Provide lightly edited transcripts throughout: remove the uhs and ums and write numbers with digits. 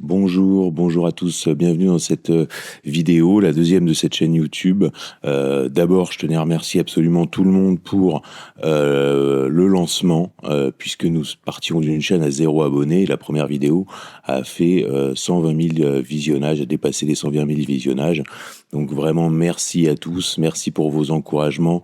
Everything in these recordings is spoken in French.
Bonjour à tous, bienvenue dans cette vidéo, la deuxième de cette chaîne YouTube. D'abord, je tenais à remercier absolument tout le monde pour le lancement, puisque nous partions d'une chaîne à 0 abonnés. La première vidéo a fait 120 000 visionnages, a dépassé les 120 000 visionnages. Donc vraiment, merci à tous, merci pour vos encouragements.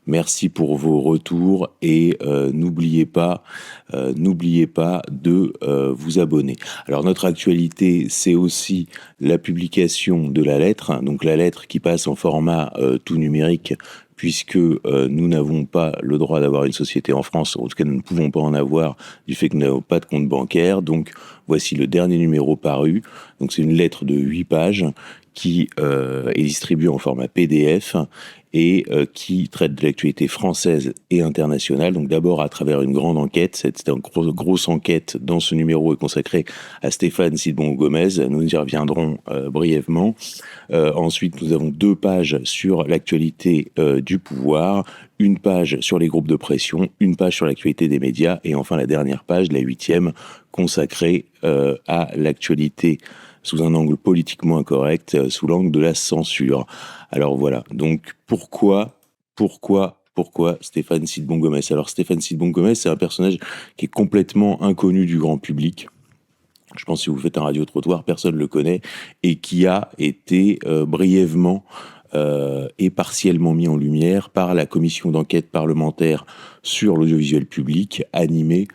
Merci pour vos retours et n'oubliez pas de vous abonner. Alors notre actualité, c'est aussi la publication de la lettre, hein, donc la lettre qui passe en format tout numérique, puisque nous n'avons pas le droit d'avoir une société en France, en tout cas nous ne pouvons pas en avoir du fait que nous n'avons pas de compte bancaire. Donc voici le dernier numéro paru, donc c'est une lettre de 8 pages qui est distribuée en format PDF et qui traite de l'actualité française et internationale. Donc d'abord à travers une grande enquête, cette grosse enquête dans ce numéro est consacrée à Stéphane Sidbon-Gomez, nous y reviendrons brièvement. Ensuite nous avons 2 pages sur l'actualité du pouvoir, une page sur les groupes de pression, une page sur l'actualité des médias, et enfin la dernière page, la 8e, consacrée à l'actualité sous un angle politiquement incorrect, sous l'angle de la censure. Alors voilà, donc pourquoi Stéphane Sidbon-Gomez? Alors Stéphane Sidbon-Gomez, c'est un personnage qui est complètement inconnu du grand public. Je pense que si vous faites un radio-trottoir, personne ne le connaît, et qui a été brièvement et partiellement mis en lumière par la commission d'enquête parlementaire sur l'audiovisuel public, animée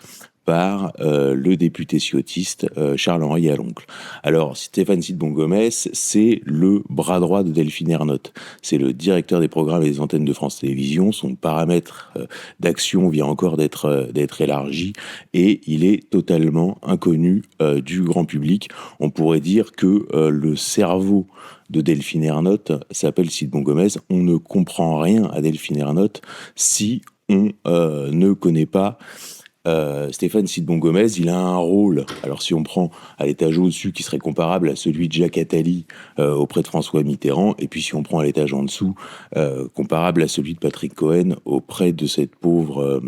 par le député ciotiste Charles-Henri Aloncle. Alors, Stéphane Sidbon-Gomez, c'est le bras droit de Delphine Ernotte. C'est le directeur des programmes et des antennes de France Télévisions. Son paramètre d'action vient encore d'être élargi et il est totalement inconnu du grand public. On pourrait dire que le cerveau de Delphine Ernotte s'appelle Sidbon-Gomez. On ne comprend rien à Delphine Ernotte si on ne connaît pas Stéphane Sidbon-Gomez. Il a un rôle, alors si on prend à l'étage au-dessus, qui serait comparable à celui de Jacques Attali auprès de François Mitterrand, et puis si on prend à l'étage en dessous, comparable à celui de Patrick Cohen auprès de cette pauvre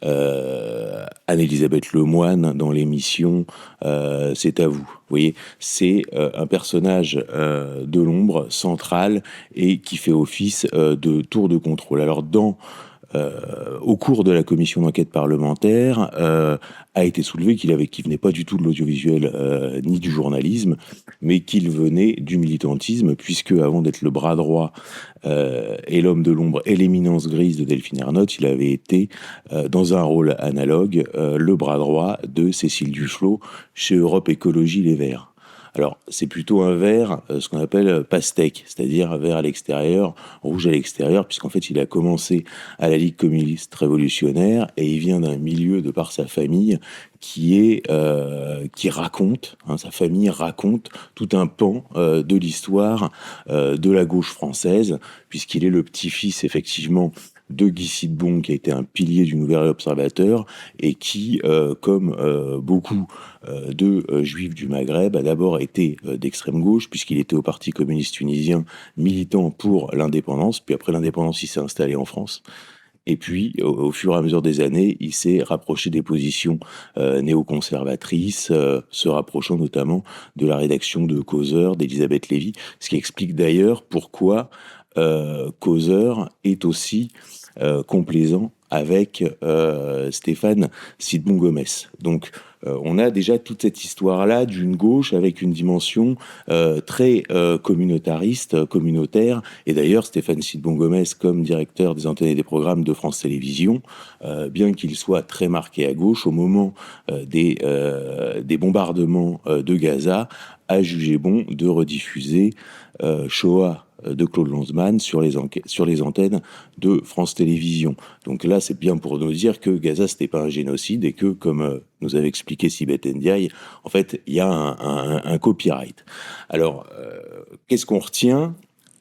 Anne-Elisabeth Lemoine dans l'émission C'est à vous. Vous voyez, c'est un personnage de l'ombre central et qui fait office de tour de contrôle. Alors au cours de la commission d'enquête parlementaire, a été soulevé qu'il venait pas du tout de l'audiovisuel ni du journalisme, mais qu'il venait du militantisme, puisque avant d'être le bras droit et l'homme de l'ombre et l'éminence grise de Delphine Ernotte, il avait été, dans un rôle analogue, le bras droit de Cécile Duflot chez Europe Écologie Les Verts. Alors, c'est plutôt un vert, ce qu'on appelle pastèque, c'est-à-dire un vert à l'extérieur, rouge à l'extérieur, puisqu'en fait, il a commencé à la Ligue communiste révolutionnaire et il vient d'un milieu, de par sa famille, qui raconte, hein, sa famille raconte tout un pan de l'histoire de la gauche française, puisqu'il est le petit-fils, effectivement, de Guy Sidbon, qui a été un pilier du Nouvel Observateur et qui, comme beaucoup de juifs du Maghreb, a d'abord été d'extrême gauche, puisqu'il était au Parti communiste tunisien, militant pour l'indépendance, puis après l'indépendance, il s'est installé en France. Et puis, au fur et à mesure des années, il s'est rapproché des positions néoconservatrices, se rapprochant notamment de la rédaction de Causeur, d'Elisabeth Lévy, ce qui explique d'ailleurs pourquoi Causeur est aussi complaisant avec Stéphane Sidbon-Gomez. Donc, on a déjà toute cette histoire-là d'une gauche avec une dimension très communautariste, communautaire. Et d'ailleurs, Stéphane Sidbon-Gomez, comme directeur des antennes et des programmes de France Télévisions, bien qu'il soit très marqué à gauche, au moment des bombardements de Gaza, a jugé bon de rediffuser Shoah de Claude Lanzmann sur les antennes de France Télévisions. Donc là, c'est bien pour nous dire que Gaza, c'était pas un génocide et que, comme nous avait expliqué Sibeth Ndiaye, en fait, il y a un copyright. Alors, qu'est-ce qu'on retient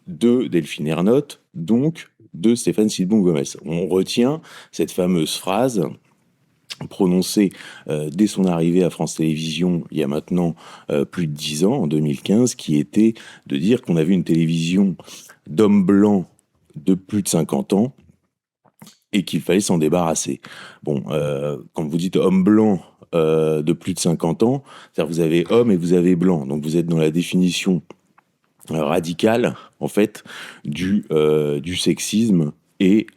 de Delphine Ernotte, donc de Stéphane Sidbon-Gomez? On retient cette fameuse phrase prononcé dès son arrivée à France Télévisions il y a maintenant plus de 10 ans, en 2015, qui était de dire qu'on avait une télévision d'hommes blancs de plus de 50 ans et qu'il fallait s'en débarrasser. Bon, quand vous dites homme blanc, de plus de 50 ans. C'est-à-dire vous avez homme et vous avez blanc. Donc vous êtes dans la définition radicale, en fait, du sexisme et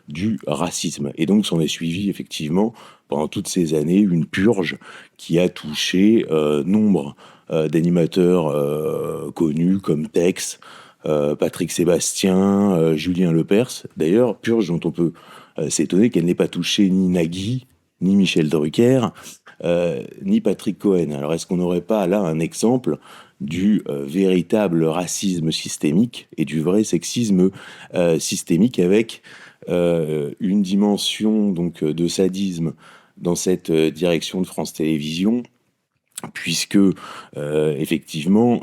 du racisme. Et donc s'en est suivi effectivement pendant toutes ces années une purge qui a touché nombre d'animateurs connus comme Tex, Patrick Sébastien, Julien Lepers. D'ailleurs, purge dont on peut s'étonner qu'elle n'ait pas touché ni Nagui, ni Michel Drucker, ni Patrick Cohen. Alors est-ce qu'on n'aurait pas là un exemple du véritable racisme systémique et du vrai sexisme systémique avec une dimension donc de sadisme dans cette direction de France Télévisions, puisque effectivement,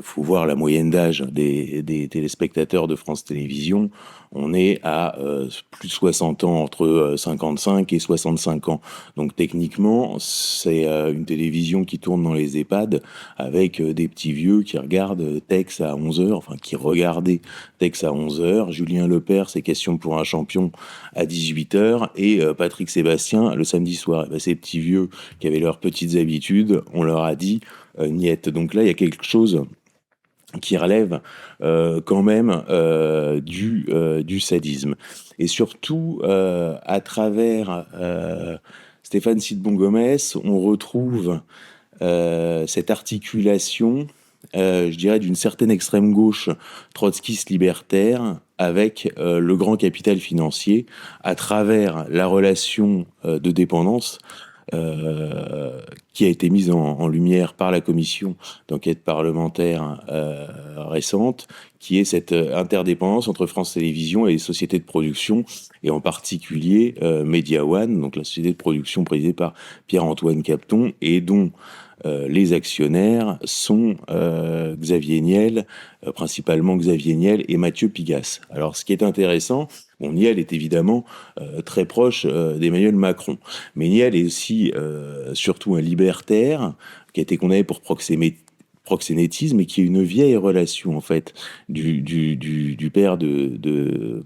faut voir la moyenne d'âge des téléspectateurs de France Télévisions. On est à plus de 60 ans, entre 55 et 65 ans. Donc techniquement, c'est une télévision qui tourne dans les EHPAD avec des petits vieux qui regardent Tex à 11h, enfin qui regardaient Tex à 11h, Julien Lepers, c'est Question pour un champion à 18h, et Patrick Sébastien le samedi soir. Et ben, ces petits vieux qui avaient leurs petites habitudes, on leur a dit niette. Donc là, il y a quelque chose qui relève quand même du sadisme. Et surtout, à travers Stéphane Sidbon-Gomez, on retrouve cette articulation, je dirais, d'une certaine extrême gauche trotskiste libertaire avec le grand capital financier à travers la relation de dépendance qui a été mise en lumière par la commission d'enquête parlementaire récente, qui est cette interdépendance entre France Télévisions et les sociétés de production, et en particulier Media One, donc la société de production présidée par Pierre-Antoine Capton, et dont les actionnaires sont Xavier Niel, principalement Xavier Niel et Mathieu Pigasse. Alors, ce qui est intéressant, bon, Niel est évidemment très proche d'Emmanuel Macron, mais Niel est aussi surtout un libertaire qui a été condamné pour proxénétisme et qui est une vieille relation en fait du père de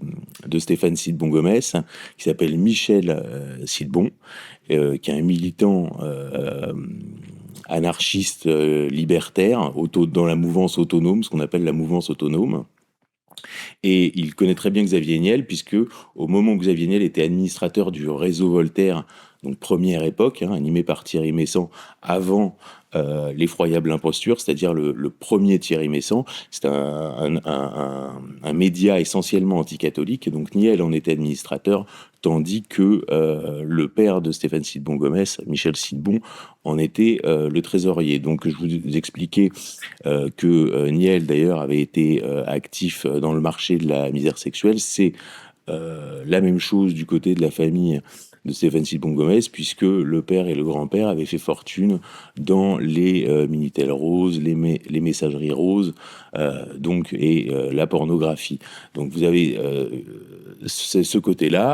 Stéphane Sidbon-Gomez, qui s'appelle Michel Sidbon, qui est un militant anarchiste libertaire dans la mouvance autonome, ce qu'on appelle la mouvance autonome. Et il connaît très bien Xavier Niel, puisque au moment où Xavier Niel était administrateur du réseau Voltaire, donc première époque, animé par Thierry Messant, avant l'effroyable imposture, c'est-à-dire le premier Thierry Messant. C'est un média essentiellement anticatholique, et donc Niel en était administrateur, tandis que le père de Stéphane Sidbon-Gomez, Michel Sidbon, en était le trésorier. Donc je vous expliquais que Niel d'ailleurs avait été actif dans le marché de la misère sexuelle. C'est la même chose du côté de la famille de Stéphane Sidbon-Gomez, puisque le père et le grand-père avaient fait fortune dans les Minitel roses, les messageries roses, et la pornographie. Donc vous avez ce côté-là,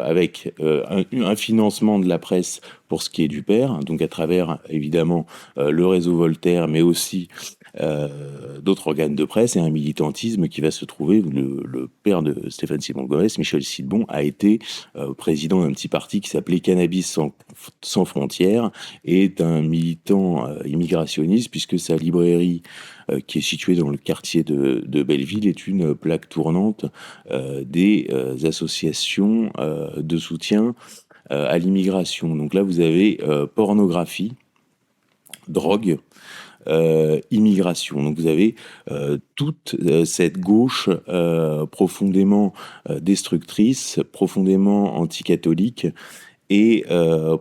avec un financement de la presse pour ce qui est du père, donc à travers évidemment le réseau Voltaire, mais aussi d'autres organes de presse, et un militantisme qui va se trouver. Le père de Stéphane Sidbon-Gomez, Michel Sidbon, a été président d'un petit parti qui s'appelait Cannabis sans frontières, et est un militant immigrationniste, puisque sa librairie qui est située dans le quartier de Belleville est une plaque tournante des associations de soutien à l'immigration. Donc là, vous avez pornographie, drogue, immigration. Donc vous avez toute cette gauche profondément destructrice, profondément anticatholique et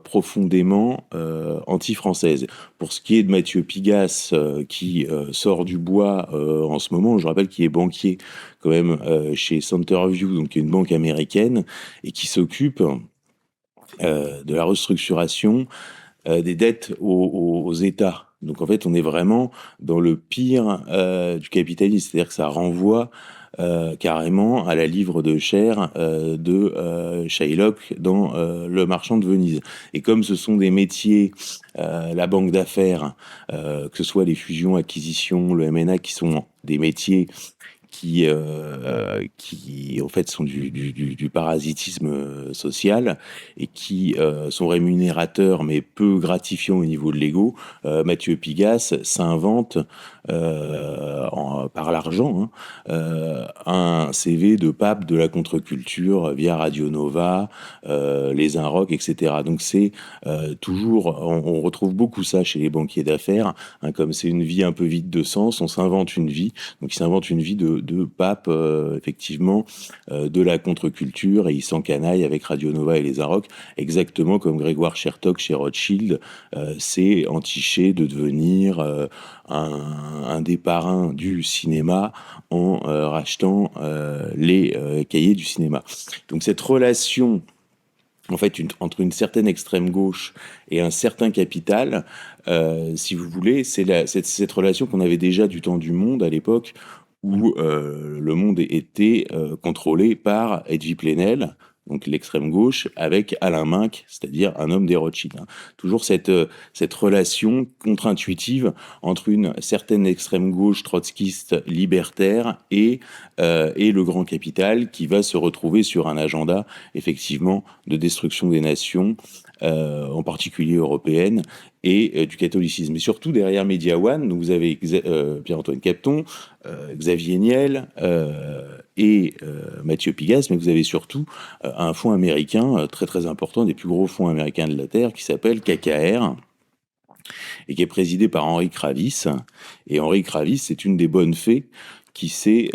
profondément anti-française. Pour ce qui est de Mathieu Pigasse, qui sort du bois en ce moment, je rappelle qu'il est banquier quand même chez Centerview, donc une banque américaine, et qui s'occupe de la restructuration des dettes aux États. Donc en fait, on est vraiment dans le pire du capitalisme, c'est-à-dire que ça renvoie carrément à la livre de chair de Shylock dans Le Marchand de Venise. Et comme ce sont des métiers, la banque d'affaires, que ce soit les fusions, acquisitions, le M&A, qui sont des métiers qui en fait sont du parasitisme social et qui sont rémunérateurs mais peu gratifiants au niveau de l'ego. Mathieu Pigasse s'invente par l'argent un CV de pape de la contre-culture via Radio Nova, les Inrocks, etc. Donc c'est toujours, on retrouve beaucoup ça chez les banquiers d'affaires, comme c'est une vie un peu vide de sens, on s'invente une vie. Donc il s'invente une vie de pape, effectivement, de la contre-culture, et il s'encanaille avec Radio Nova et les Inrocks, exactement comme Grégoire Chertok chez Rothschild, c'est entiché de devenir un des parrains du cinéma en rachetant les cahiers du cinéma. Donc cette relation en fait, entre une certaine extrême gauche et un certain capital, si vous voulez, c'est cette relation qu'on avait déjà du temps du Monde à l'époque, où le Monde était contrôlé par Edwy Plenel, donc l'extrême gauche, avec Alain Minc, c'est-à-dire un homme des Rothschild. Toujours cette relation contre-intuitive entre une certaine extrême gauche trotskiste libertaire et le grand capital qui va se retrouver sur un agenda, effectivement, de destruction des nations, en particulier européennes, et du catholicisme. Et surtout, derrière Media One, vous avez Pierre-Antoine Capton, Xavier Niel et Mathieu Pigasse, mais vous avez surtout un fonds américain très très important, des plus gros fonds américains de la Terre, qui s'appelle KKR, et qui est présidé par Henri Kravis. Et Henri Kravis, c'est une des bonnes fées qui s'est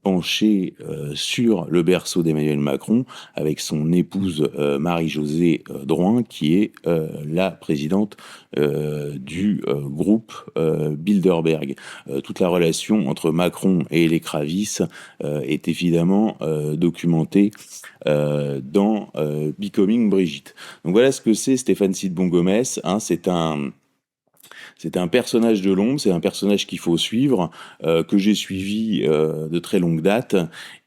penchée sur le berceau d'Emmanuel Macron avec son épouse Marie-Josée Drouin, qui est la présidente du groupe Bilderberg. Toute la relation entre Macron et les Kravis est évidemment documentée dans Becoming Brigitte. Donc voilà ce que c'est Stéphane Sidbon-Gomez. C'est un personnage de l'ombre, c'est un personnage qu'il faut suivre, que j'ai suivi de très longue date,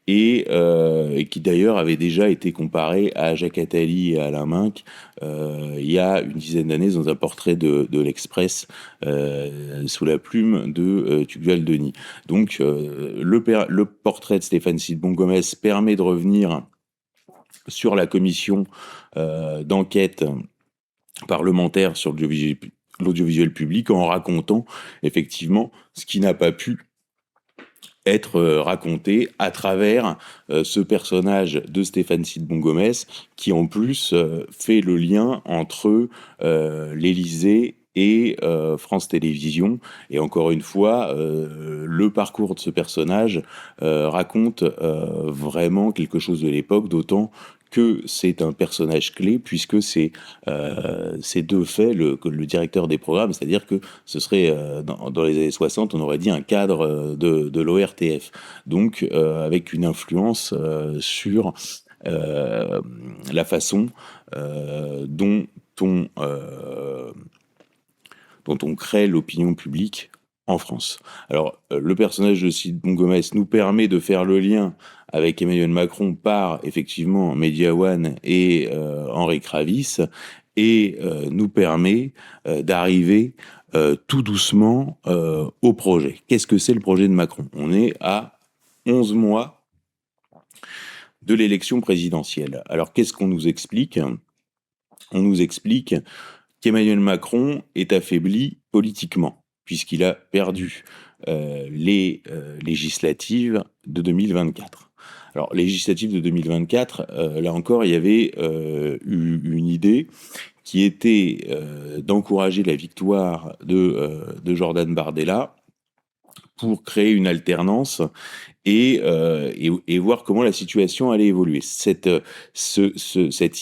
et qui d'ailleurs avait déjà été comparé à Jacques Attali et à Alain Minc il y a une dizaine d'années dans un portrait de l'Express sous la plume de Tugdual Denis. Donc le portrait de Stéphane Sidbon-Gomez permet de revenir sur la commission d'enquête parlementaire sur l'audiovisuel public en racontant effectivement ce qui n'a pas pu être raconté à travers ce personnage de Stéphane Sidbon-Gomez qui en plus fait le lien entre l'Élysée et France Télévisions. Et encore une fois, le parcours de ce personnage raconte vraiment quelque chose de l'époque, d'autant que c'est un personnage clé, puisque c'est de fait le directeur des programmes, c'est-à-dire que ce serait, dans les années 60, on aurait dit un cadre de l'ORTF, donc avec une influence sur la façon dont on crée l'opinion publique en France. Alors, le personnage de Sidbon-Gomez nous permet de faire le lien avec Emmanuel Macron par, effectivement, Media One et Henri Kravis, et nous permet d'arriver tout doucement au projet. Qu'est-ce que c'est le projet de Macron ? On est à 11 mois de l'élection présidentielle. Alors, qu'est-ce qu'on nous explique ? On nous explique qu'Emmanuel Macron est affaibli politiquement, puisqu'il a perdu les législatives de 2024. Alors, les législatives de 2024, là encore, il y avait eu une idée qui était d'encourager la victoire de Jordan Bardella pour créer une alternance et voir comment la situation allait évoluer. Cette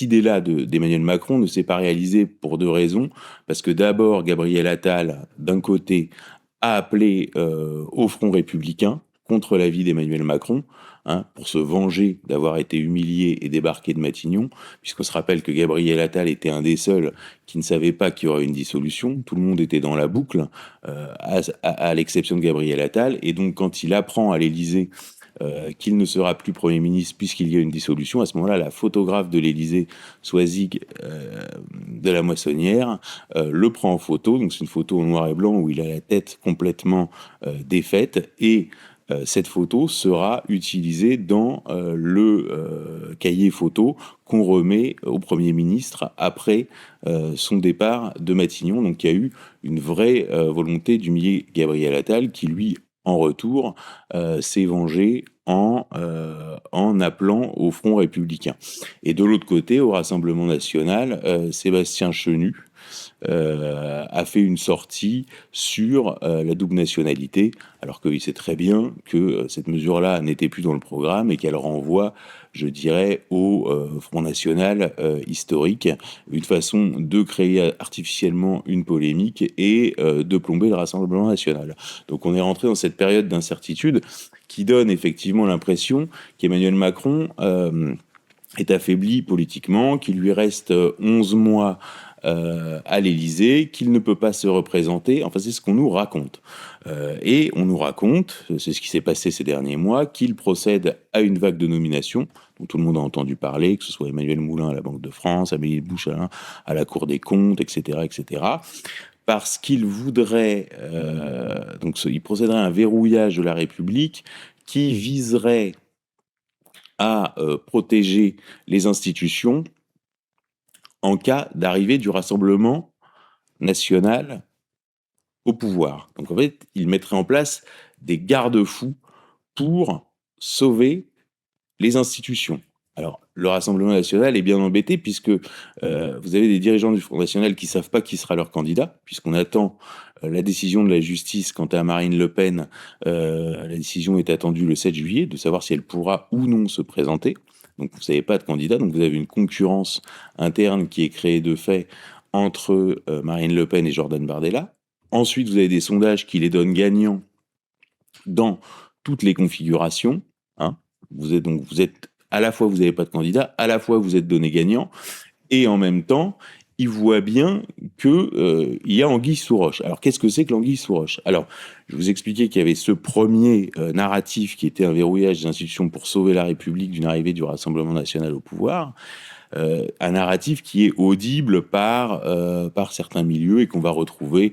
idée-là d'Emmanuel Macron ne s'est pas réalisée pour deux raisons. Parce que d'abord, Gabriel Attal, d'un côté, a appelé au Front républicain contre l'avis d'Emmanuel Macron, pour se venger d'avoir été humilié et débarqué de Matignon, puisqu'on se rappelle que Gabriel Attal était un des seuls qui ne savait pas qu'il y aurait une dissolution. Tout le monde était dans la boucle, à l'exception de Gabriel Attal. Et donc, quand il apprend à l'Élysée qu'il ne sera plus Premier ministre puisqu'il y a une dissolution, à ce moment-là, la photographe de l'Élysée, Soisig de la Moissonnière, le prend en photo. Donc c'est une photo en noir et blanc où il a la tête complètement défaite, et cette photo sera utilisée dans le cahier photo qu'on remet au Premier ministre après son départ de Matignon. Donc il y a eu une vraie volonté d'humilier Gabriel Attal qui, lui, en retour, s'est vengé en appelant au Front républicain. Et de l'autre côté, au Rassemblement national, Sébastien Chenu a fait une sortie sur la double nationalité, alors qu'il sait très bien que cette mesure-là n'était plus dans le programme et qu'elle renvoie, je dirais, au Front National historique, une façon de créer artificiellement une polémique et de plomber le Rassemblement national. Donc on est rentré dans cette période d'incertitude qui donne effectivement l'impression qu'Emmanuel Macron est affaibli politiquement, qu'il lui reste 11 mois à l'Élysée, qu'il ne peut pas se représenter. Enfin, c'est ce qu'on nous raconte. Et on nous raconte, c'est ce qui s'est passé ces derniers mois, qu'il procède à une vague de nominations dont tout le monde a entendu parler, que ce soit Emmanuel Moulin à la Banque de France, Amélie Bouchalin à la Cour des comptes, etc., etc., parce qu'il voudrait, il procéderait à un verrouillage de la République qui viserait à protéger les institutions en cas d'arrivée du Rassemblement national au pouvoir. Donc en fait, il mettrait en place des garde-fous pour sauver les institutions. Alors, le Rassemblement national est bien embêté puisque vous avez des dirigeants du Front national qui ne savent pas qui sera leur candidat, puisqu'on attend la décision de la justice quant à Marine Le Pen. La décision est attendue le 7 juillet, de savoir si elle pourra ou non se présenter. Donc vous ne savez pas de candidat, donc vous avez une concurrence interne qui est créée de fait entre Marine Le Pen et Jordan Bardella. Ensuite, vous avez des sondages qui les donnent gagnants dans toutes les configurations. Hein. Vous êtes à la fois, vous n'avez pas de candidat, à la fois, vous êtes donné gagnant, et en même temps, ils voient bien qu'il y a anguille sous roche. Alors, qu'est-ce que c'est que l'anguille sous roche? Alors, je vous expliquais qu'il y avait ce premier narratif qui était un verrouillage des institutions pour sauver la République d'une arrivée du Rassemblement national au pouvoir. Un narratif qui est audible par certains milieux et qu'on va retrouver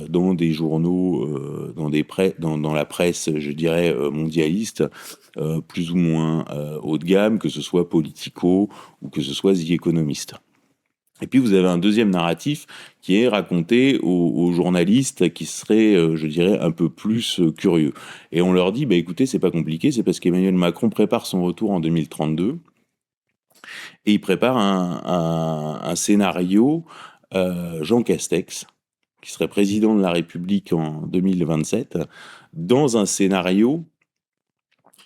dans des journaux, dans la presse, je dirais, mondialiste, plus ou moins haut de gamme, que ce soit Politico ou que ce soit The Economist. Et puis vous avez un deuxième narratif qui est raconté aux journalistes qui seraient, je dirais, un peu plus curieux. Et on leur dit, écoutez, c'est pas compliqué, c'est parce qu'Emmanuel Macron prépare son retour en 2032 et il prépare un scénario Jean Castex, qui serait président de la République en 2027, dans un scénario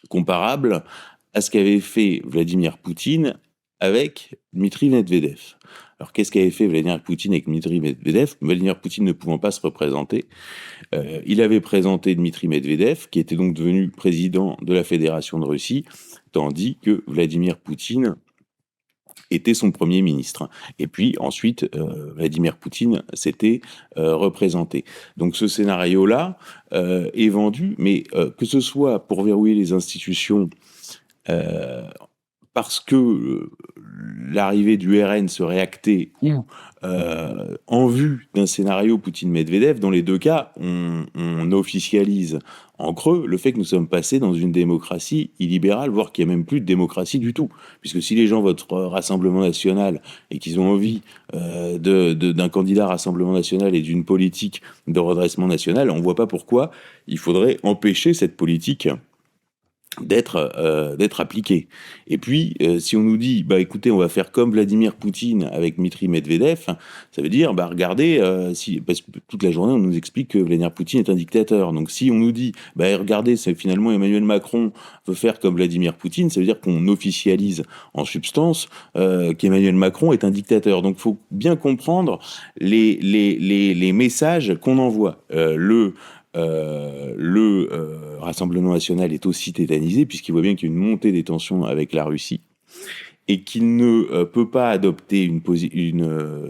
comparable à ce qu'avait fait Vladimir Poutine avec Dmitri Medvedev. Alors, qu'est-ce qu'avait fait Vladimir Poutine avec Dmitri Medvedev? Vladimir Poutine ne pouvant pas se représenter, il avait présenté Dmitri Medvedev, qui était donc devenu président de la Fédération de Russie, tandis que Vladimir Poutine était son premier ministre. Et puis ensuite, Vladimir Poutine s'était représenté. Donc ce scénario-là est vendu, mais que ce soit pour verrouiller les institutions, parce que l'arrivée du RN serait actée, ou en vue d'un scénario Poutine-Medvedev, dans les deux cas, on officialise en creux le fait que nous sommes passés dans une démocratie illibérale, voire qu'il n'y a même plus de démocratie du tout. Puisque si les gens votent Rassemblement national et qu'ils ont envie d'un candidat Rassemblement national et d'une politique de redressement national, on ne voit pas pourquoi il faudrait empêcher cette politique d'être appliqué. Et puis, si on nous dit, écoutez, on va faire comme Vladimir Poutine avec Dmitri Medvedev, ça veut dire, regardez, parce que toute la journée, on nous explique que Vladimir Poutine est un dictateur. Donc, si on nous dit, regardez, c'est finalement Emmanuel Macron veut faire comme Vladimir Poutine, ça veut dire qu'on officialise en substance qu'Emmanuel Macron est un dictateur. Donc, il faut bien comprendre les messages qu'on envoie. Le Rassemblement national est aussi tétanisé, puisqu'il voit bien qu'il y a une montée des tensions avec la Russie, et qu'il ne peut pas adopter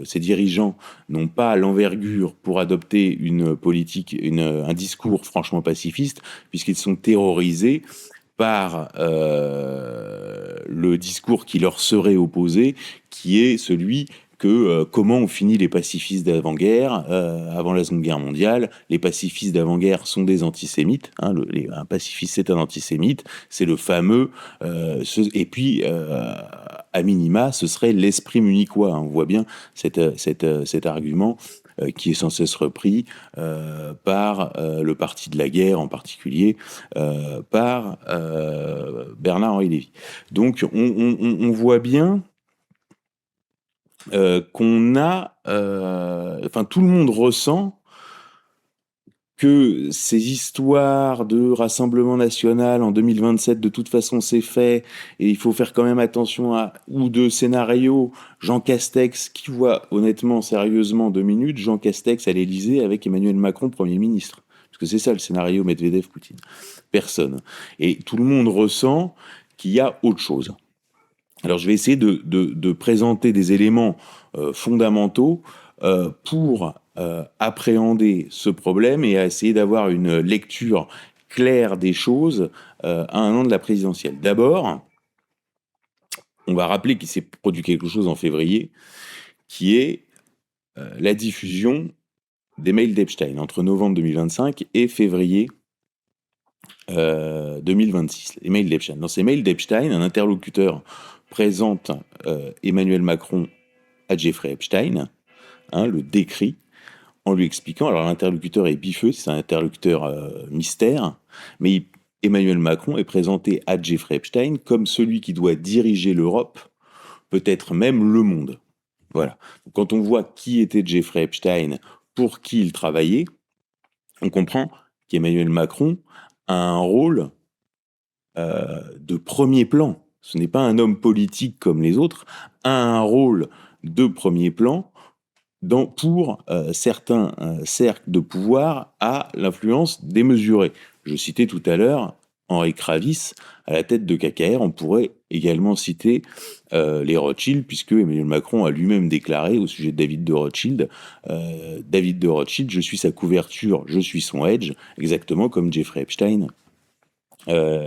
ses dirigeants n'ont pas l'envergure pour adopter une politique, un discours franchement pacifiste, puisqu'ils sont terrorisés par le discours qui leur serait opposé, qui est celui comment on finit les pacifistes d'avant-guerre, avant la Seconde Guerre mondiale. Les pacifistes d'avant-guerre sont des antisémites. Un pacifiste, c'est un antisémite. C'est le fameux... et puis, à minima, ce serait l'esprit munichois. On voit bien cet argument qui est sans cesse repris par le Parti de la guerre, en particulier par Bernard-Henri Lévy. Donc, on voit bien qu'on a... tout le monde ressent que ces histoires de Rassemblement national en 2027, de toute façon, c'est fait, et il faut faire quand même attention ou de scénario, Jean Castex, qui voit honnêtement, sérieusement, 2 minutes, Jean Castex à l'Élysée avec Emmanuel Macron, Premier ministre. Parce que c'est ça le scénario Medvedev-Poutine. Personne. Et tout le monde ressent qu'il y a autre chose. Alors je vais essayer de présenter des éléments fondamentaux pour appréhender ce problème et à essayer d'avoir une lecture claire des choses à un an de la présidentielle. D'abord, on va rappeler qu'il s'est produit quelque chose en février, qui est la diffusion des mails d'Epstein entre novembre 2025 et février 2026. Les mails d'Epstein. Dans ces mails d'Epstein, un interlocuteur présente Emmanuel Macron à Jeffrey Epstein, le décrit, en lui expliquant, alors l'interlocuteur est bifeux, c'est un interlocuteur mystère, mais Emmanuel Macron est présenté à Jeffrey Epstein comme celui qui doit diriger l'Europe, peut-être même le monde. Voilà. Quand on voit qui était Jeffrey Epstein, pour qui il travaillait, on comprend qu'Emmanuel Macron a un rôle de premier plan. Ce n'est pas un homme politique comme les autres, a un rôle de premier plan pour certains cercles de pouvoir à l'influence démesurée. Je citais tout à l'heure Henri Kravis à la tête de KKR. On pourrait également citer les Rothschild, puisque Emmanuel Macron a lui-même déclaré au sujet de David de Rothschild, David de Rothschild, je suis sa couverture, je suis son edge, exactement comme Jeffrey Epstein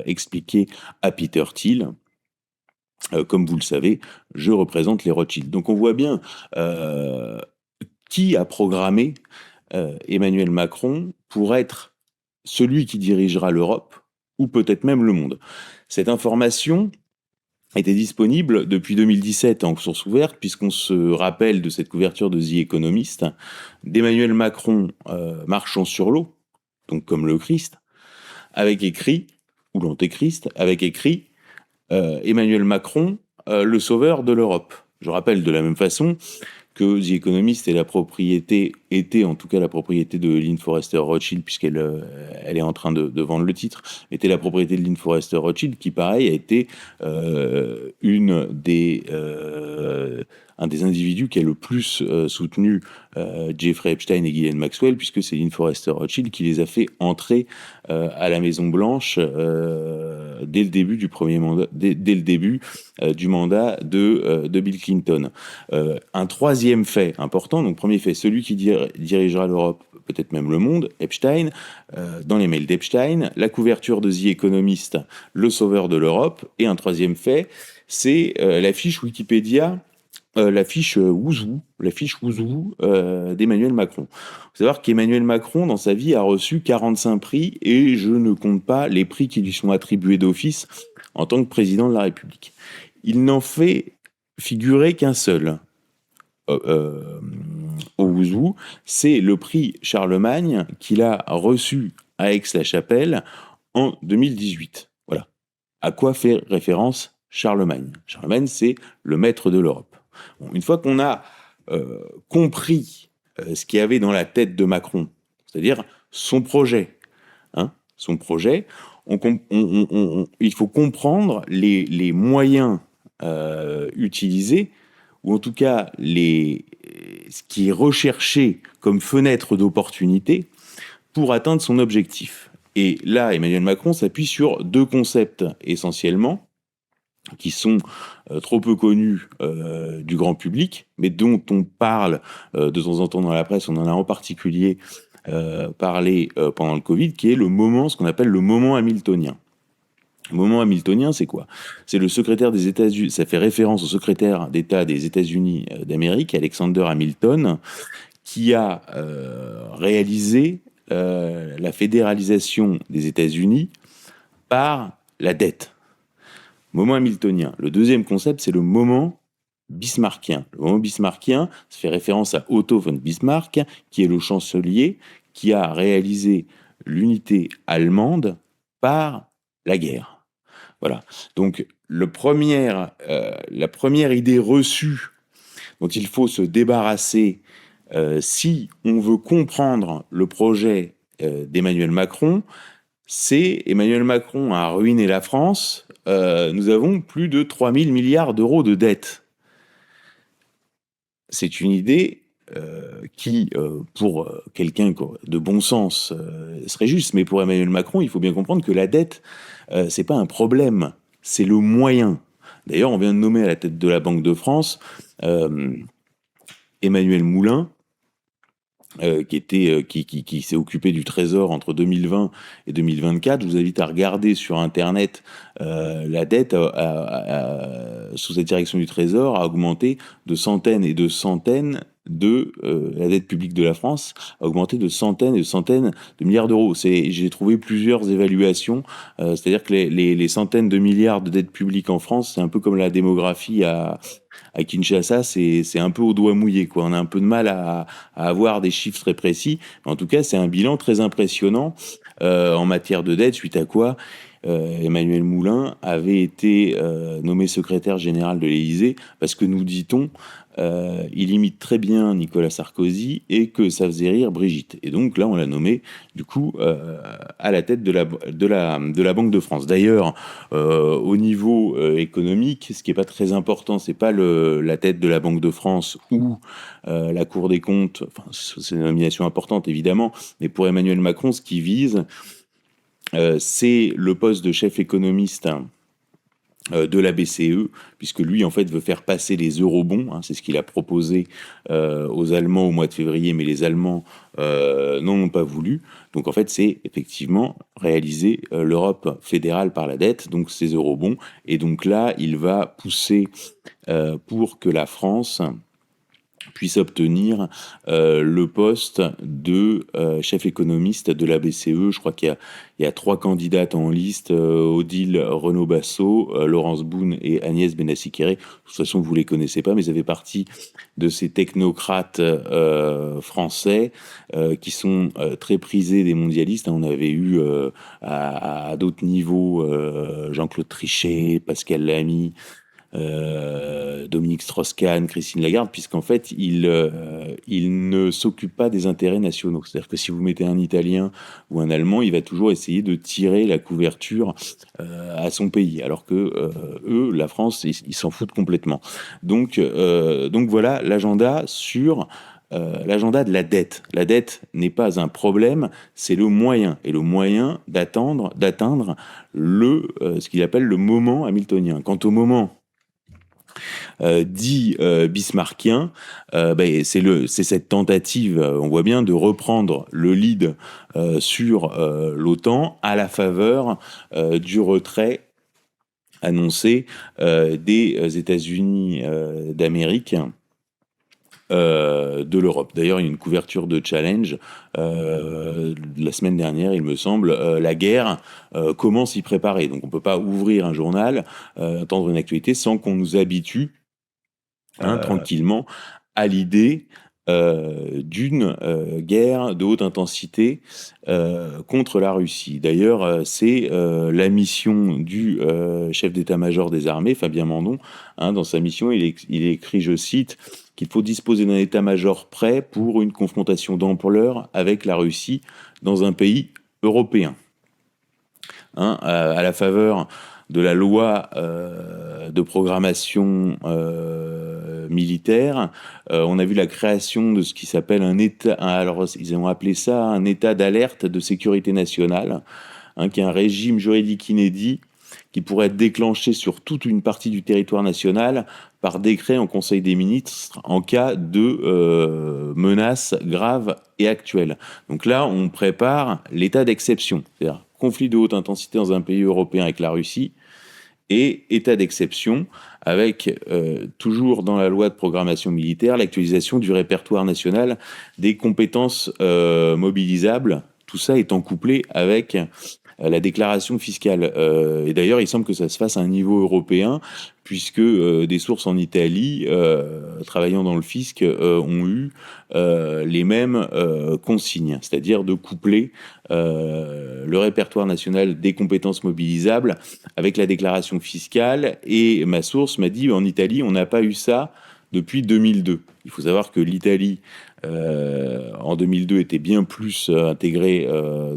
expliqué à Peter Thiel. Comme vous le savez, je représente les Rothschild. Donc on voit bien qui a programmé Emmanuel Macron pour être celui qui dirigera l'Europe, ou peut-être même le monde. Cette information était disponible depuis 2017 en source ouverte, puisqu'on se rappelle de cette couverture de The Economist, d'Emmanuel Macron marchant sur l'eau, donc comme le Christ, avec écrit, ou l'Antéchrist, avec écrit Emmanuel Macron, le sauveur de l'Europe. Je rappelle de la même façon que The Economist était en tout cas la propriété de Lynn Forrester Rothschild, puisqu'elle elle est en train de vendre le titre, était la propriété de Lynn Forrester Rothschild, qui pareil a été un des individus qui a le plus soutenu Jeffrey Epstein et Ghislaine Maxwell, puisque c'est Lynn Forrester Rothschild qui les a fait entrer à la Maison Blanche dès le début du premier mandat, dès le début du mandat de Bill Clinton. Un troisième fait important, donc premier fait, celui qui dirigera l'Europe, peut-être même le monde, Epstein, dans les mails d'Epstein, la couverture de The Economist, le sauveur de l'Europe, et un troisième fait, c'est la fiche Wikipédia, la fiche Wouzou d'Emmanuel Macron. Il faut savoir qu'Emmanuel Macron, dans sa vie, a reçu 45 prix, et je ne compte pas les prix qui lui sont attribués d'office en tant que président de la République. Il n'en fait figurer qu'un seul au Wouzou, c'est le prix Charlemagne qu'il a reçu à Aix-la-Chapelle en 2018. Voilà. À quoi fait référence Charlemagne ? Charlemagne, c'est le maître de l'Europe. Bon, une fois qu'on a compris ce qu'il y avait dans la tête de Macron, c'est-à-dire son projet, il faut comprendre les moyens utilisés, ou en tout cas ce qui est recherché comme fenêtre d'opportunité pour atteindre son objectif. Et là, Emmanuel Macron s'appuie sur 2 concepts essentiellement, qui sont trop peu connus du grand public, mais dont on parle de temps en temps dans la presse. On en a en particulier parlé pendant le Covid, qui est ce qu'on appelle le moment hamiltonien. Le moment hamiltonien, c'est quoi? C'est le secrétaire des États-Unis, ça fait référence au secrétaire d'État des États-Unis d'Amérique, Alexander Hamilton, qui a réalisé la fédéralisation des États-Unis par la dette. Moment hamiltonien. Le deuxième concept, c'est le moment bismarckien. Le moment bismarckien, ça fait référence à Otto von Bismarck, qui est le chancelier qui a réalisé l'unité allemande par la guerre. Voilà. Donc, la première idée reçue dont il faut se débarrasser si on veut comprendre le projet d'Emmanuel Macron, c'est Emmanuel Macron a ruiné la France. Nous avons plus de 3 000 milliards d'euros de dettes. C'est une idée qui, pour quelqu'un de bon sens, serait juste. Mais pour Emmanuel Macron, il faut bien comprendre que la dette, c'est pas un problème, c'est le moyen. D'ailleurs, on vient de nommer à la tête de la Banque de France Emmanuel Moulin, qui s'est occupé du Trésor entre 2020 et 2024. Je vous invite à regarder sur Internet la dette sous cette direction du Trésor a augmenté de centaines et de centaines la dette publique de la France a augmenté de centaines et de centaines de milliards d'euros. J'ai trouvé plusieurs évaluations, c'est-à-dire que les centaines de milliards de dettes publiques en France, c'est un peu comme la démographie à Kinshasa, c'est un peu au doigt mouillé, quoi. On a un peu de mal à avoir des chiffres très précis. En tout cas, c'est un bilan très impressionnant en matière de dette, suite à quoi Emmanuel Moulin avait été nommé secrétaire général de l'Élysée, parce que nous dit-on, il imite très bien Nicolas Sarkozy et que ça faisait rire Brigitte. Et donc là, on l'a nommé, du coup, à la tête de la Banque de France. D'ailleurs, au niveau économique, ce qui n'est pas très important, c'est pas la tête de la Banque de France ou la Cour des comptes. Enfin, c'est une nomination importante, évidemment, mais pour Emmanuel Macron, ce qui vise, c'est le poste de chef économiste de la BCE, puisque lui, en fait, veut faire passer les eurobonds. C'est ce qu'il a proposé aux Allemands au mois de février, mais les Allemands n'en ont pas voulu. Donc, en fait, c'est effectivement réaliser l'Europe fédérale par la dette, donc ces eurobonds. Et donc là, il va pousser pour que la France puisse obtenir le poste de chef économiste de la BCE. Je crois qu'il y a 3 candidates en liste, Odile Renaud-Bassot, Laurence Boone et Agnès Benassi-Kéré. De toute façon, vous ne les connaissez pas, mais ça fait partie de ces technocrates français qui sont très prisés des mondialistes. On avait eu à d'autres niveaux Jean-Claude Trichet, Pascal Lamy, Dominique Strauss-Kahn, Christine Lagarde, puisqu'en fait, il ne s'occupe pas des intérêts nationaux. C'est-à-dire que si vous mettez un Italien ou un Allemand, il va toujours essayer de tirer la couverture à son pays, alors que eux, la France, ils s'en foutent complètement. Donc voilà l'agenda sur l'agenda de la dette. La dette n'est pas un problème, c'est le moyen, et le moyen d'atteindre ce qu'il appelle le moment hamiltonien. Quant au moment dit bismarckien, c'est cette tentative, on voit bien, de reprendre le lead sur l'OTAN à la faveur du retrait annoncé des États-Unis d'Amérique de l'Europe. D'ailleurs, il y a une couverture de Challenge la semaine dernière, il me semble. La guerre, comment s'y préparer? Donc, on ne peut pas ouvrir un journal, entendre une actualité sans qu'on nous habitue tranquillement à l'idée d'une guerre de haute intensité contre la Russie. D'ailleurs, c'est la mission du chef d'état-major des armées, Fabien Mandon. Dans sa mission, il écrit, je cite, qu'il faut disposer d'un état-major prêt pour une confrontation d'ampleur avec la Russie dans un pays européen. À la faveur de la loi de programmation militaire, on a vu la création de ce qui s'appelle un état, alors ils ont appelé ça un état d'alerte de sécurité nationale, qui est un régime juridique inédit qui pourrait être déclenché sur toute une partie du territoire national par décret en Conseil des ministres en cas de menaces graves et actuelles. Donc là, on prépare l'état d'exception, c'est-à-dire conflit de haute intensité dans un pays européen avec la Russie, et état d'exception, avec toujours dans la loi de programmation militaire, l'actualisation du répertoire national des compétences mobilisables, tout ça étant couplé avec la déclaration fiscale. Et d'ailleurs, il semble que ça se fasse à un niveau européen, puisque des sources en Italie, travaillant dans le fisc, ont eu les mêmes consignes, c'est-à-dire de coupler le répertoire national des compétences mobilisables avec la déclaration fiscale. Et ma source m'a dit, en Italie, on n'a pas eu ça depuis 2002. Il faut savoir que l'Italie, en 2002, était bien plus intégrée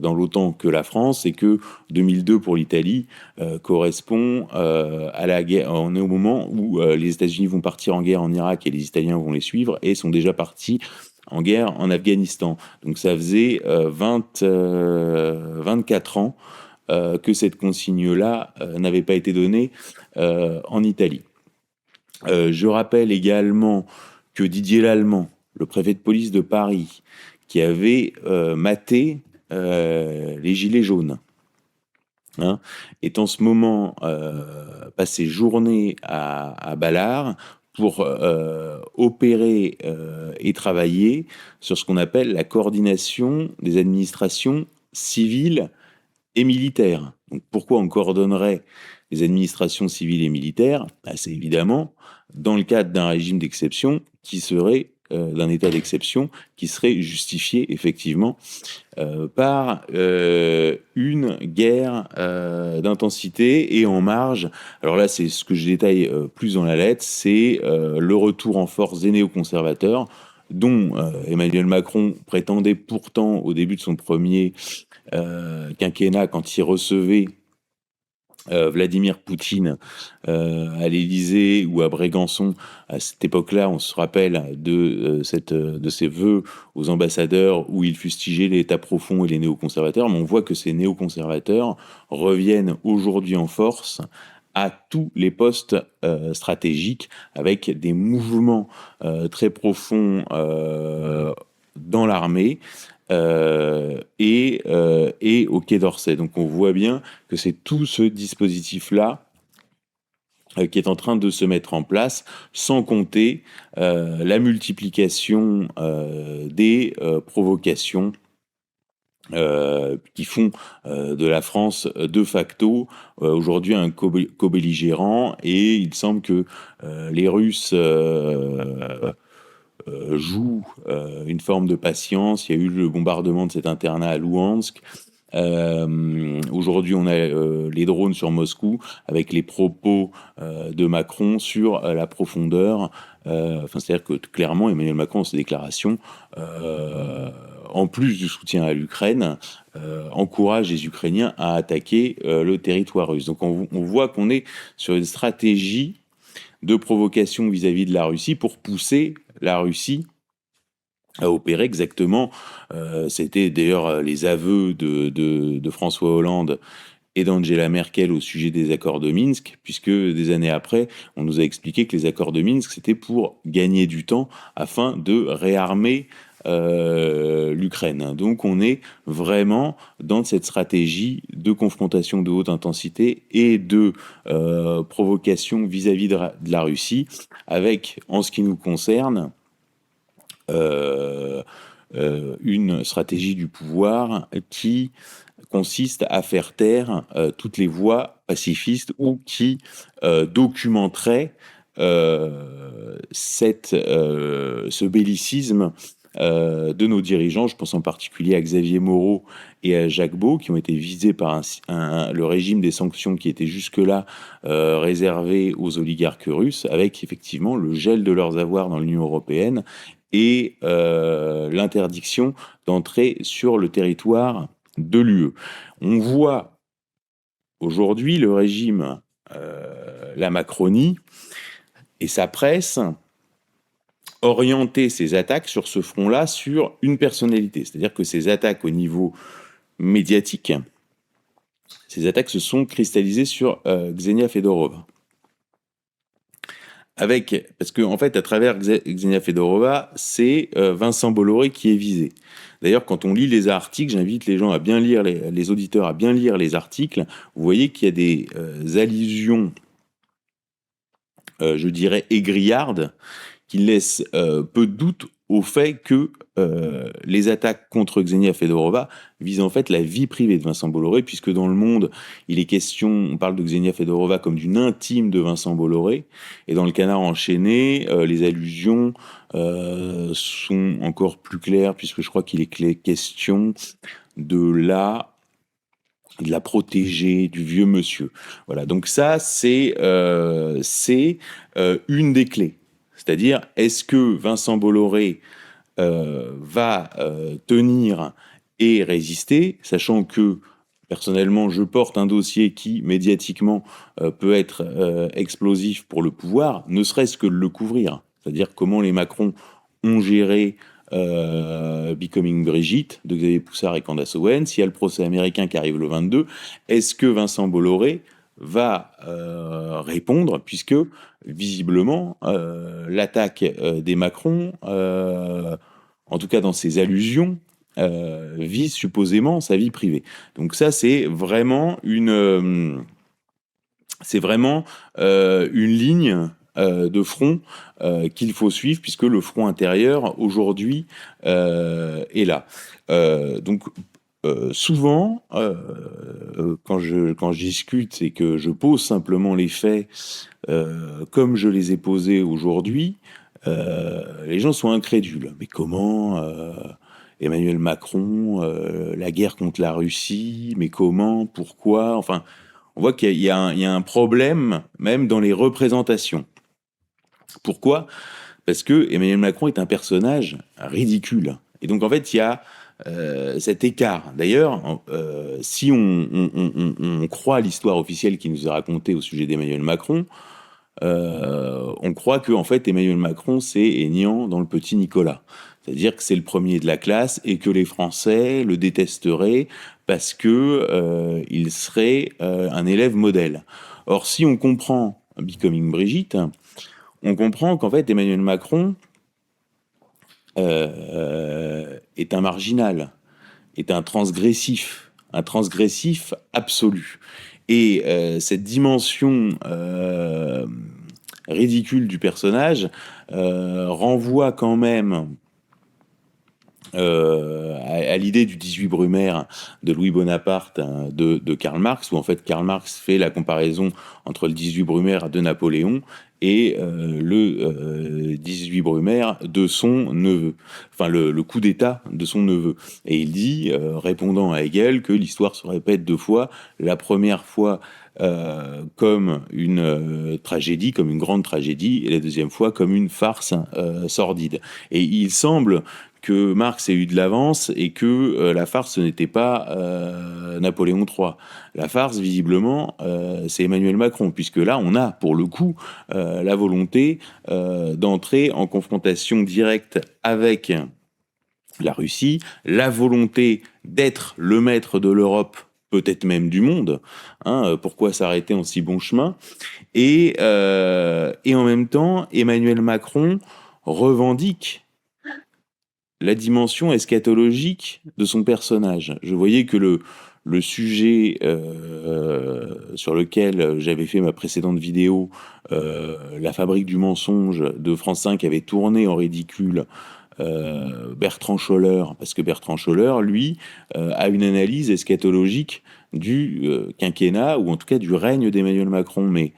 dans l'OTAN que la France, et que 2002 pour l'Italie correspond à la guerre. On est au moment où les États-Unis vont partir en guerre en Irak et les Italiens vont les suivre et sont déjà partis en guerre en Afghanistan. Donc ça faisait 24 ans que cette consigne-là n'avait pas été donnée en Italie. Je rappelle également que Didier Lallemand, le préfet de police de Paris, qui avait maté les gilets jaunes, est en ce moment passé journée à Ballard pour opérer et travailler sur ce qu'on appelle la coordination des administrations civiles et militaires. Donc pourquoi on coordonnerait les administrations civiles et militaires ? C'est évidemment dans le cadre d'un régime d'exception qui serait d'un état d'exception qui serait justifié effectivement par une guerre d'intensité et en marge. Alors là, c'est ce que je détaille plus dans la lettre, c'est le retour en force des néoconservateurs, dont Emmanuel Macron prétendait pourtant au début de son premier quinquennat, quand il recevait Vladimir Poutine à l'Élysée ou à Brégançon. À cette époque-là, on se rappelle de ses vœux aux ambassadeurs où il fustigeait l'État profond et les néoconservateurs, mais on voit que ces néoconservateurs reviennent aujourd'hui en force à tous les postes stratégiques, avec des mouvements très profonds dans l'armée, et au Quai d'Orsay. Donc on voit bien que c'est tout ce dispositif-là qui est en train de se mettre en place, sans compter la multiplication des provocations qui font de la France de facto aujourd'hui un co-belligérant, et il semble que les Russes joue une forme de patience. Il y a eu le bombardement de cet internat à Louhansk. Aujourd'hui, on a les drones sur Moscou, avec les propos de Macron sur la profondeur. C'est-à-dire que clairement, Emmanuel Macron, dans ses déclarations, en plus du soutien à l'Ukraine, encourage les Ukrainiens à attaquer le territoire russe. Donc on voit qu'on est sur une stratégie de provocation vis-à-vis de la Russie pour pousser la Russie à opérer exactement. C'était d'ailleurs les aveux de François Hollande et d'Angela Merkel au sujet des accords de Minsk, puisque des années après, on nous a expliqué que les accords de Minsk, c'était pour gagner du temps afin de réarmer l'Ukraine. Donc on est vraiment dans cette stratégie de confrontation de haute intensité et de provocation vis-à-vis de la Russie, avec, en ce qui nous concerne, une stratégie du pouvoir qui consiste à faire taire toutes les voix pacifistes ou qui documenterait ce bellicisme de nos dirigeants. Je pense en particulier à Xavier Moreau et à Jacques Beau, qui ont été visés par le régime des sanctions qui était jusque-là réservé aux oligarques russes, avec effectivement le gel de leurs avoirs dans l'Union européenne et l'interdiction d'entrer sur le territoire de l'UE. On voit aujourd'hui le régime, la Macronie et sa presse, orienter ses attaques sur ce front-là sur une personnalité. C'est-à-dire que ces attaques au niveau médiatique, ces attaques se sont cristallisées sur Ksenia Fedorova. Parce que en fait, à travers Xenia Fedorova, c'est Vincent Bolloré qui est visé. D'ailleurs, quand on lit les articles, j'invite les gens à bien lire, les auditeurs à bien lire les articles. Vous voyez qu'il y a des allusions, je dirais, aigriardes, qui laissent peu de doute au fait que les attaques contre Xenia Fedorova visent en fait la vie privée de Vincent Bolloré, puisque dans Le Monde, il est question, on parle de Xenia Fedorova comme d'une intime de Vincent Bolloré, et dans Le Canard enchaîné, les allusions sont encore plus claires, puisque je crois qu'il est question de la protéger du vieux monsieur. Voilà, donc ça, c'est une des clés. C'est-à-dire, est-ce que Vincent Bolloré va tenir et résister, sachant que, personnellement, je porte un dossier qui, médiatiquement, peut être explosif pour le pouvoir, ne serait-ce que de le couvrir. C'est-à-dire comment les Macron ont géré Becoming Brigitte de Xavier Poussard et Candace Owen. S'il y a le procès américain qui arrive le 22, est-ce que Vincent Bolloré va répondre, puisque visiblement l'attaque des Macron, en tout cas dans ses allusions, vise supposément sa vie privée. Donc ça, c'est vraiment une ligne de front qu'il faut suivre, puisque le front intérieur, aujourd'hui, est là. Donc, souvent, quand je discute et que je pose simplement les faits comme je les ai posés aujourd'hui, les gens sont incrédules. Mais comment Emmanuel Macron, la guerre contre la Russie, mais comment, pourquoi, enfin, on voit qu'il y a un problème même dans les représentations. Pourquoi ? Parce que Emmanuel Macron est un personnage ridicule. Et donc, en fait, il y a cet écart. D'ailleurs, si on croit l'histoire officielle qui nous est racontée au sujet d'Emmanuel Macron, on croit que en fait Emmanuel Macron c'est Aignan dans Le Petit Nicolas. C'est-à-dire que c'est le premier de la classe et que les Français le détesteraient parce que il serait un élève modèle. Or, si on comprend Becoming Brigitte, on comprend qu'en fait Emmanuel Macron est un marginal, est un transgressif absolu. Et cette dimension ridicule du personnage renvoie quand même à l'idée du 18 Brumaire de Louis Bonaparte de Karl Marx, où en fait Karl Marx fait la comparaison entre le 18 Brumaire de Napoléon et le 18 Brumaire de son neveu, enfin le coup d'État de son neveu. Et il dit, répondant à Hegel, que l'histoire se répète deux fois, la première fois comme une tragédie, comme une grande tragédie, et la deuxième fois comme une farce sordide. Et il semble que Marx ait eu de l'avance et que la farce, ce n'était pas Napoléon III. La farce, visiblement, c'est Emmanuel Macron, puisque là, on a, pour le coup, la volonté d'entrer en confrontation directe avec la Russie, la volonté d'être le maître de l'Europe, peut-être même du monde. Pourquoi s'arrêter en si bon chemin ? Et en même temps, Emmanuel Macron revendique la dimension eschatologique de son personnage. Je voyais que le sujet sur lequel j'avais fait ma précédente vidéo, La fabrique du mensonge de France 5, avait tourné en ridicule Bertrand Scholler, parce que Bertrand Scholler, lui, a une analyse eschatologique du quinquennat, ou en tout cas du règne d'Emmanuel Macron. Mais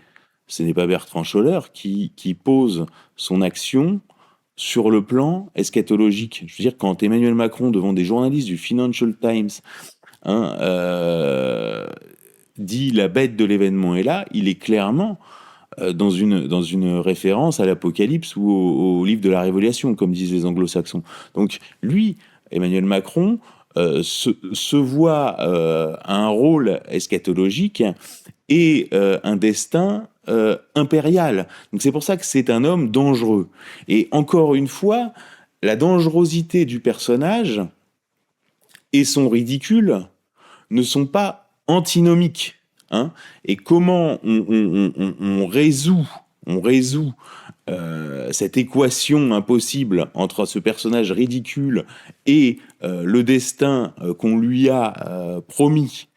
ce n'est pas Bertrand Scholler qui pose son action sur le plan eschatologique. Je veux dire, quand Emmanuel Macron, devant des journalistes du Financial Times, dit la bête de l'événement est là, il est clairement dans une référence à l'Apocalypse ou au livre de la Révélation, comme disent les anglo-saxons. Donc lui, Emmanuel Macron, se voit un rôle eschatologique et un destin impérial. Donc c'est pour ça que c'est un homme dangereux. Et encore une fois, la dangerosité du personnage et son ridicule ne sont pas antinomiques. Et comment on résout cette équation impossible entre ce personnage ridicule et le destin qu'on lui a promis,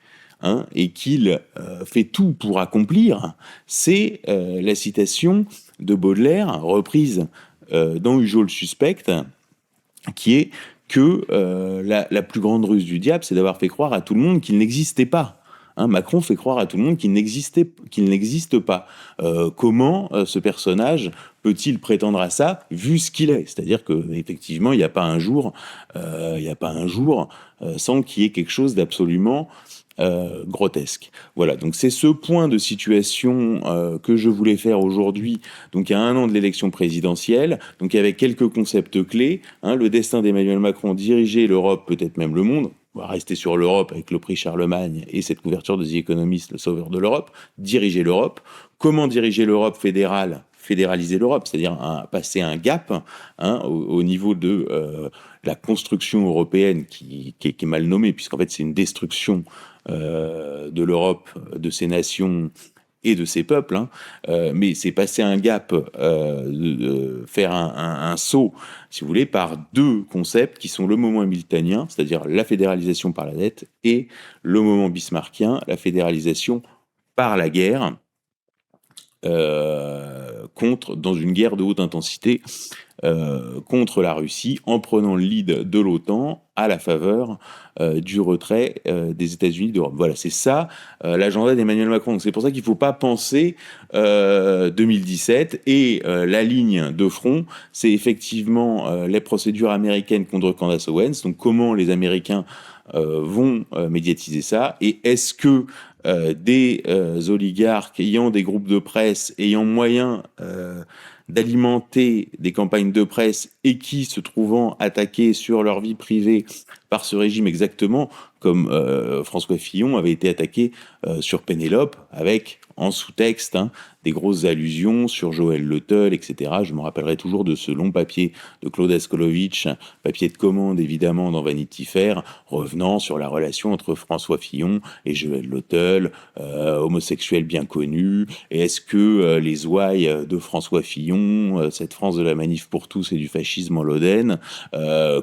hein, et qu'il fait tout pour accomplir, c'est la citation de Baudelaire, reprise dans Ujo le suspecte, qui est que la plus grande ruse du diable, c'est d'avoir fait croire à tout le monde qu'il n'existait pas. Hein, Macron fait croire à tout le monde qu'il n'existe pas. Comment ce personnage peut-il prétendre à ça, vu ce qu'il est? C'est-à-dire que effectivement, il n'y a pas un jour, sans qu'il y ait quelque chose d'absolument grotesque. Voilà, donc c'est ce point de situation que je voulais faire aujourd'hui, donc à 1 an de l'élection présidentielle, donc avec quelques concepts clés, hein, le destin d'Emmanuel Macron, diriger l'Europe, peut-être même le monde. On va rester sur l'Europe avec le prix Charlemagne et cette couverture de The Economist, le sauveur de l'Europe. Diriger l'Europe. Comment diriger l'Europe fédérale? Fédéraliser l'Europe, c'est-à-dire passer un gap, hein, au niveau de la construction européenne qui est mal nommée, puisqu'en fait c'est une destruction de l'Europe, de ses nations et de ses peuples, hein, mais c'est passer un gap, faire un saut, si vous voulez, par 2 concepts qui sont le moment hamiltonien, c'est-à-dire la fédéralisation par la dette, et le moment bismarckien, la fédéralisation par la guerre, dans une guerre de haute intensité contre la Russie, en prenant le lead de l'OTAN à la faveur du retrait des États-Unis d'Europe. Voilà, c'est ça l'agenda d'Emmanuel Macron. Donc, c'est pour ça qu'il ne faut pas penser 2017 et la ligne de front, c'est effectivement les procédures américaines contre Candace Owens. Donc comment les Américains vont médiatiser ça, et est-ce que des oligarques ayant des groupes de presse, ayant moyen d'alimenter des campagnes de presse et qui, se trouvant attaqués sur leur vie privée par ce régime, exactement comme François Fillon avait été attaqué sur Pénélope, avec en sous-texte, hein, des grosses allusions sur Joël Le Teul, etc. Je me rappellerai toujours de ce long papier de Claude Askolovitch, papier de commande évidemment dans Vanity Fair, revenant sur la relation entre François Fillon et Joël Le Teul, homosexuel bien connu, et est-ce que les ouailles de François Fillon, cette France de la manif pour tous et du fascisme en Lodène,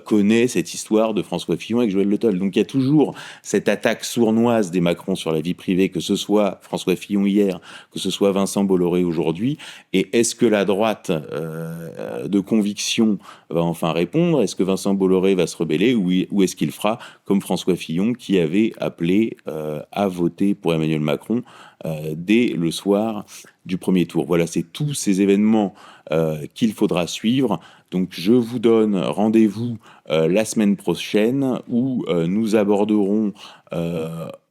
connaît cette histoire de François Fillon avec Joël Le Teul. Donc il y a toujours cette attaque sournoise des Macron sur la vie privée, que ce soit François Fillon hier, que ce soit Vincent Bolloré aujourd'hui. Et est-ce que la droite de conviction va enfin répondre? Est-ce que Vincent Bolloré va se rebeller, ou est-ce qu'il fera comme François Fillon, qui avait appelé à voter pour Emmanuel Macron dès le soir du premier tour? Voilà, c'est tous ces événements qu'il faudra suivre. Donc je vous donne rendez-vous la semaine prochaine, où nous aborderons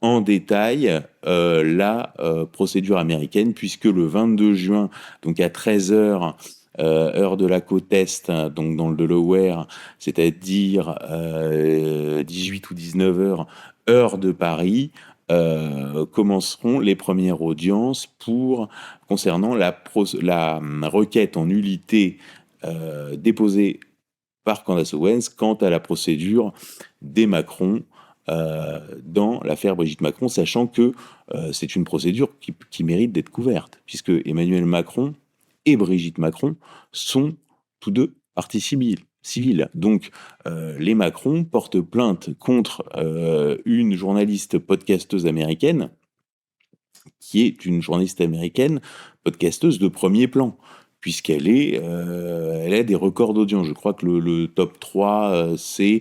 en détail la procédure américaine, puisque le 22 juin, donc à 13h, heure de la côte Est, donc dans le Delaware, c'est-à-dire 18 ou 19h, heure de Paris, commenceront les premières audiences concernant la requête en nullité déposée par Candace Owens quant à la procédure des Macron dans l'affaire Brigitte Macron, sachant que c'est une procédure qui mérite d'être couverte, puisque Emmanuel Macron et Brigitte Macron sont tous deux parties civiles. Donc les Macron portent plainte contre une journaliste podcasteuse américaine, qui est une journaliste américaine podcasteuse de premier plan, puisqu'elle elle a des records d'audience. Je crois que le top 3, c'est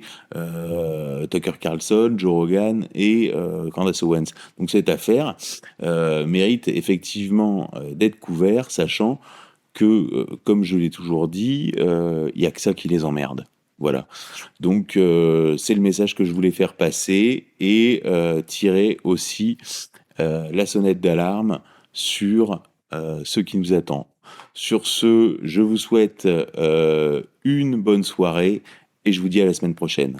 Tucker Carlson, Joe Rogan et Candace Owens. Donc cette affaire mérite effectivement d'être couverte, sachant que, comme je l'ai toujours dit, il n'y a que ça qui les emmerde. Voilà. Donc c'est le message que je voulais faire passer, et tirer aussi la sonnette d'alarme sur ce qui nous attend. Sur ce, je vous souhaite une bonne soirée, et je vous dis à la semaine prochaine.